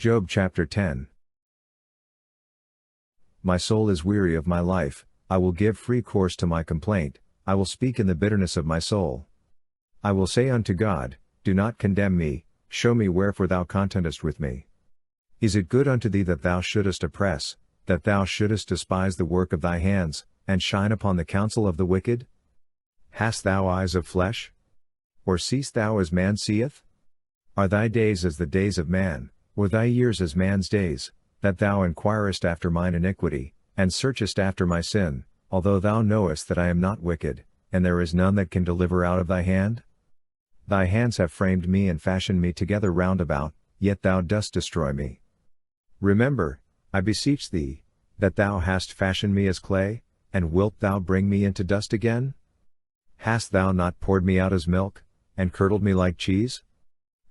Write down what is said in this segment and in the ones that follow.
Job chapter 10. My soul is weary of my life, I will give free course to my complaint, I will speak in the bitterness of my soul. I will say unto God, do not condemn me, show me wherefore thou contendest with me. Is it good unto thee that thou shouldest oppress, that thou shouldest despise the work of thy hands, and shine upon the counsel of the wicked? Hast thou eyes of flesh? Or seest thou as man seeth? Are thy days as the days of man, or thy years as man's days, that thou inquirest after mine iniquity, and searchest after my sin, although thou knowest that I am not wicked, and there is none that can deliver out of thy hand? Thy hands have framed me and fashioned me together round about, yet thou dost destroy me. Remember, I beseech thee, that thou hast fashioned me as clay, and wilt thou bring me into dust again? Hast thou not poured me out as milk, and curdled me like cheese?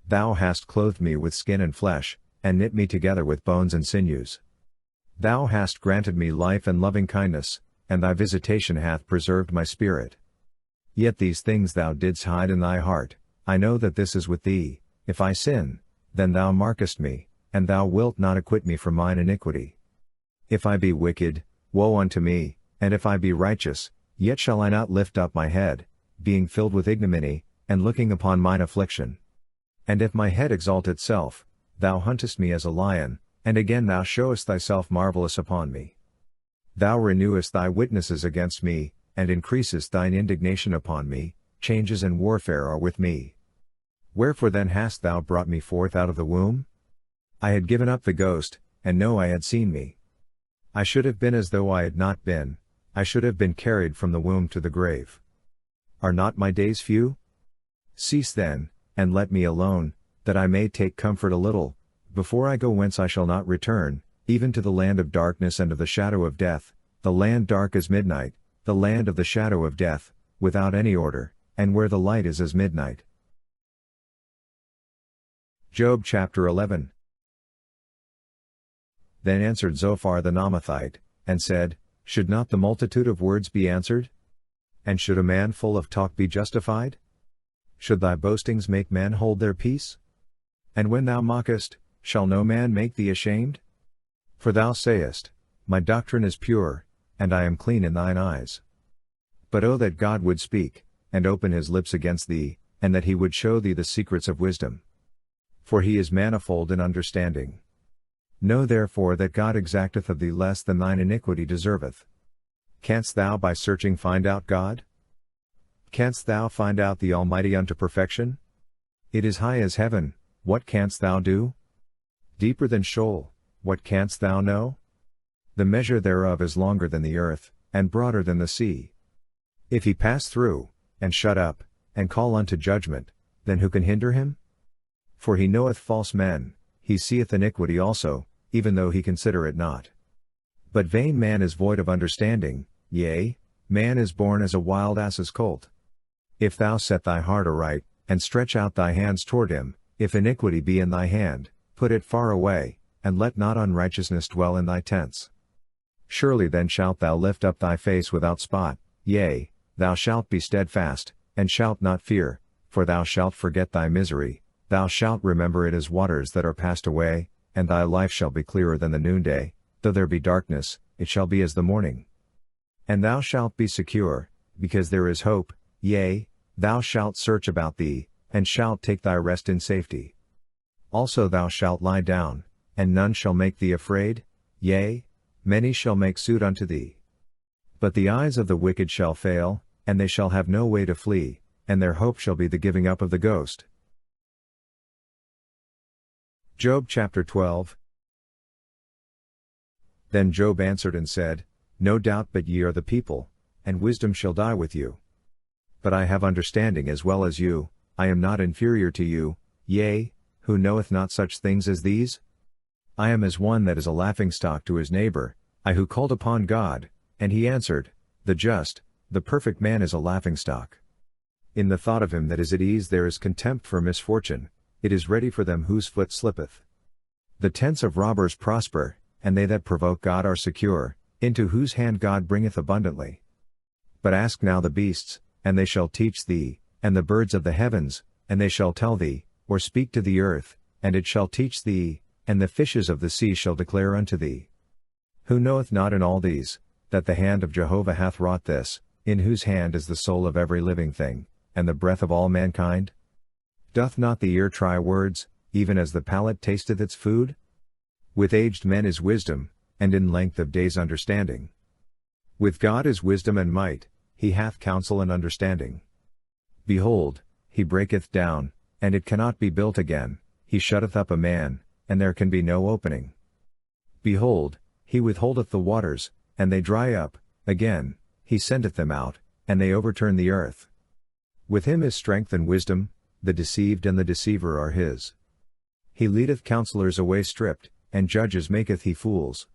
Thou hast clothed me with skin and flesh, and knit me together with bones and sinews. Thou hast granted me life and loving kindness, and thy visitation hath preserved my spirit. Yet these things thou didst hide in thy heart. I know that this is with thee. If I sin, then thou markest me, and thou wilt not acquit me from mine iniquity. If I be wicked, woe unto me, and if I be righteous, yet shall I not lift up my head, being filled with ignominy, and looking upon mine affliction. And if my head exalt itself, thou huntest me as a lion, and again thou showest thyself marvelous upon me. Thou renewest thy witnesses against me, and increasest thine indignation upon me, changes and warfare are with me. Wherefore then hast thou brought me forth out of the womb? I had given up the ghost, and no eye had seen me. I should have been as though I had not been, I should have been carried from the womb to the grave. Are not my days few? Cease then, and let me alone, that I may take comfort a little, before I go whence I shall not return, even to the land of darkness and of the shadow of death, the land dark as midnight, the land of the shadow of death, without any order, and where the light is as midnight. Job chapter 11. Then answered Zophar the Naamathite, and said, should not the multitude of words be answered? And should a man full of talk be justified? Should thy boastings make men hold their peace? And when thou mockest, shall no man make thee ashamed? For thou sayest, my doctrine is pure, and I am clean in thine eyes. But oh that God would speak, and open his lips against thee, and that he would show thee the secrets of wisdom. For he is manifold in understanding. Know therefore that God exacteth of thee less than thine iniquity deserveth. Canst thou by searching find out God? Canst thou find out the Almighty unto perfection? It is high as heaven, what canst thou do? Deeper than Sheol, what canst thou know? The measure thereof is longer than the earth, and broader than the sea. If he pass through, and shut up, and call unto judgment, then who can hinder him? For he knoweth false men, he seeth iniquity also, even though he consider it not. But vain man is void of understanding, yea, man is born as a wild ass's colt. If thou set thy heart aright, and stretch out thy hands toward him, if iniquity be in thy hand, put it far away, and let not unrighteousness dwell in thy tents. Surely then shalt thou lift up thy face without spot, yea, thou shalt be steadfast, and shalt not fear, for thou shalt forget thy misery, thou shalt remember it as waters that are passed away, and thy life shall be clearer than the noonday, though there be darkness, it shall be as the morning. And thou shalt be secure, because there is hope, yea, thou shalt search about thee, and shalt take thy rest in safety. Also thou shalt lie down, and none shall make thee afraid, yea, many shall make suit unto thee. But the eyes of the wicked shall fail, and they shall have no way to flee, and their hope shall be the giving up of the ghost. Job chapter 12. Then Job answered and said, no doubt but ye are the people, and wisdom shall die with you. But I have understanding as well as you, I am not inferior to you, yea, who knoweth not such things as these? I am as one that is a laughingstock to his neighbor, I who called upon God, and he answered, the just, the perfect man is a laughingstock. In the thought of him that is at ease there is contempt for misfortune, it is ready for them whose foot slippeth. The tents of robbers prosper, and they that provoke God are secure, into whose hand God bringeth abundantly. But ask now the beasts, and they shall teach thee, and the birds of the heavens, and they shall tell thee, or speak to the earth, and it shall teach thee, and the fishes of the sea shall declare unto thee. Who knoweth not in all these, that the hand of Jehovah hath wrought this, in whose hand is the soul of every living thing, and the breath of all mankind? Doth not the ear try words, even as the palate tasteth its food? With aged men is wisdom, and in length of days understanding. With God is wisdom and might, he hath counsel and understanding. Behold, he breaketh down, and it cannot be built again, he shutteth up a man, and there can be no opening. Behold, he withholdeth the waters, and they dry up, again, he sendeth them out, and they overturn the earth. With him is strength and wisdom, the deceived and the deceiver are his. He leadeth counselors away stripped, and judges maketh he fools.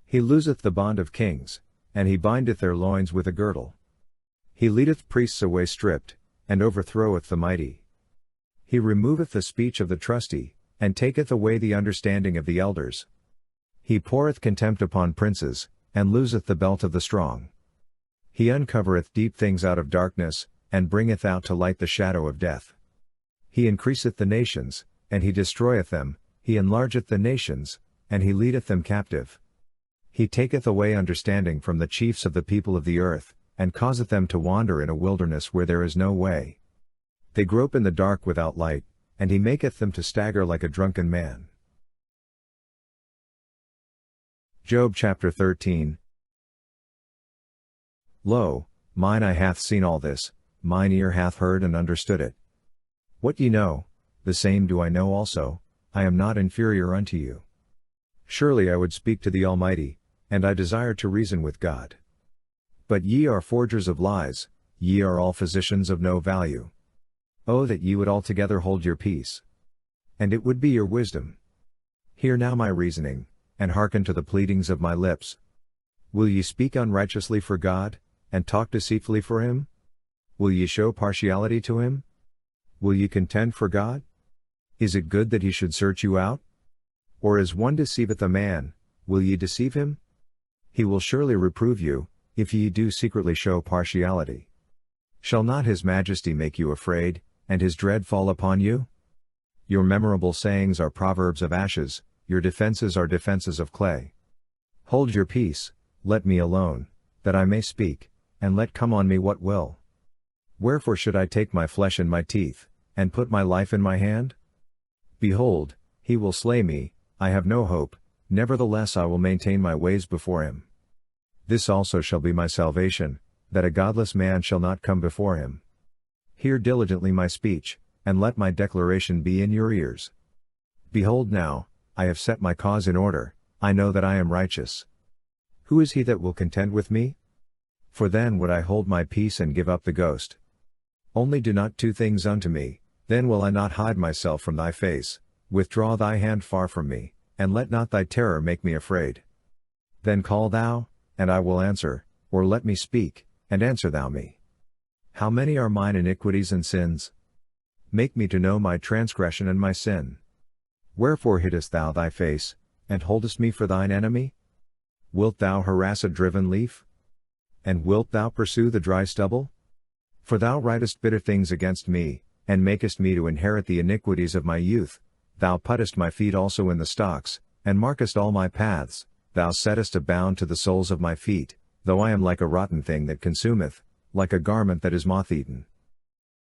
He looseth the bond of kings, and he bindeth their loins with a girdle. He leadeth priests away stripped, and overthroweth the mighty. He removeth the speech of the trusty, and taketh away the understanding of the elders. He poureth contempt upon princes, and looseth the belt of the strong. He uncovereth deep things out of darkness, and bringeth out to light the shadow of death. He increaseth the nations, and he destroyeth them, he enlargeth the nations, and he leadeth them captive. He taketh away understanding from the chiefs of the people of the earth, and causeth them to wander in a wilderness where there is no way. They grope in the dark without light, and he maketh them to stagger like a drunken man. Job chapter 13. Lo, mine eye hath seen all this, mine ear hath heard and understood it. What ye know, the same do I know also, I am not inferior unto you. Surely I would speak to the Almighty, and I desire to reason with God. But ye are forgers of lies, ye are all physicians of no value. Oh, that ye would altogether hold your peace! And it would be your wisdom. Hear now my reasoning, and hearken to the pleadings of my lips. Will ye speak unrighteously for God, and talk deceitfully for him? Will ye show partiality to him? Will ye contend for God? Is it good that he should search you out? Or as one deceiveth a man, will ye deceive him? He will surely reprove you, if ye do secretly show partiality. Shall not his majesty make you afraid, and his dread fall upon you? Your memorable sayings are proverbs of ashes, your defenses are defenses of clay. Hold your peace, let me alone, that I may speak, and let come on me what will. Wherefore should I take my flesh in my teeth, and put my life in my hand? Behold, he will slay me, I have no hope, nevertheless I will maintain my ways before him. This also shall be my salvation, that a godless man shall not come before him. Hear diligently my speech, and let my declaration be in your ears. Behold now, I have set my cause in order, I know that I am righteous. Who is he that will contend with me? For then would I hold my peace and give up the ghost. Only do not two things unto me, then will I not hide myself from thy face, withdraw thy hand far from me, and let not thy terror make me afraid. Then call thou, and I will answer, or let me speak, and answer thou me. How many are mine iniquities and sins? Make me to know my transgression and my sin. Wherefore hiddest thou thy face, and holdest me for thine enemy? Wilt thou harass a driven leaf? And wilt thou pursue the dry stubble? For thou writest bitter things against me, and makest me to inherit the iniquities of my youth. Thou puttest my feet also in the stocks, and markest all my paths. Thou settest a bound to the soles of my feet, though I am like a rotten thing that consumeth, like a garment that is moth-eaten.